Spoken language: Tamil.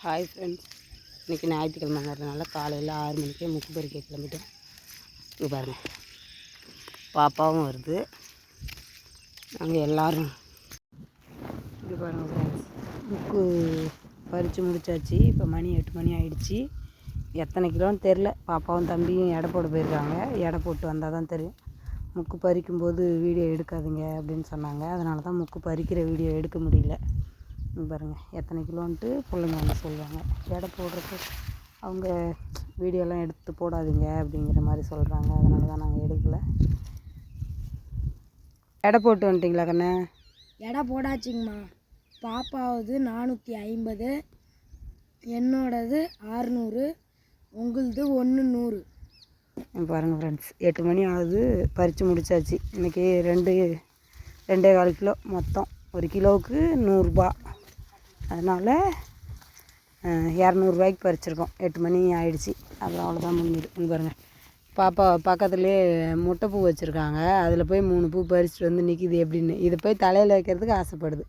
ஹாய் ஃப்ரெண்ட்ஸ், இன்றைக்கி ஞாயிற்றுக்கிழமைங்கிறதுனால காலையில் 6 மணிக்கே முக்கு பறிக்க கிளம்பிட்டோம். இங்கே பாருங்கள், பாப்பாவும் வருது. நாங்கள் எல்லோரும் இங்கே பாருங்கள் ஃப்ரெண்ட்ஸ், முக்கு பறித்து முடித்தாச்சு. இப்போ மணி 8 மணி ஆகிடுச்சி. எத்தனை கிலோன்னு தெரில. பாப்பாவும் தம்பியும் எடை போட போயிருக்காங்க. எடை போட்டு வந்தால் தான் தெரியும். முக்கு பறிக்கும்போது வீடியோ எடுக்காதீங்க அப்படின்னு சொன்னாங்க. அதனால தான் முக்கு பறிக்கிற வீடியோ எடுக்க முடியல. பாருங்கள் எத்தனை கிலோன்ட்டு பிள்ளைங்க வந்து சொல்லுவாங்க. எடை போடுறதுக்கு அவங்க வீடியோலாம் எடுத்து போடாதீங்க அப்படிங்கிற மாதிரி சொல்கிறாங்க. அதனால தான் நாங்கள் எடுக்கலை. எடை போட்டு வந்துட்டிங்களா கண்ணே? எடை போடாச்சிங்கம்மா. பாப்பாவது 450, என்னோடது 600, உங்களுது 100. பாருங்கள் ஃப்ரெண்ட்ஸ், 8 மணி ஆகுது. பறித்து முடித்தாச்சு. இன்றைக்கி 2.25 கிலோ மொத்தம். ஒரு கிலோவுக்கு 100 ரூபா. அதனால் 200 பறிச்சிருக்கோம். 8 மணி ஆகிடுச்சி. அப்புறம் அவ்வளோதான் முடிஞ்சுது. இங்கே பாருங்கள், பாப்பா பக்கத்துலேயே முட்டைப்பூ வச்சுருக்காங்க. அதில் போய் 3 பூ பறிச்சுட்டு வந்து நிற்கிது எப்படின்னு. இதை போய் தலையில் வைக்கிறதுக்கு ஆசைப்படுது.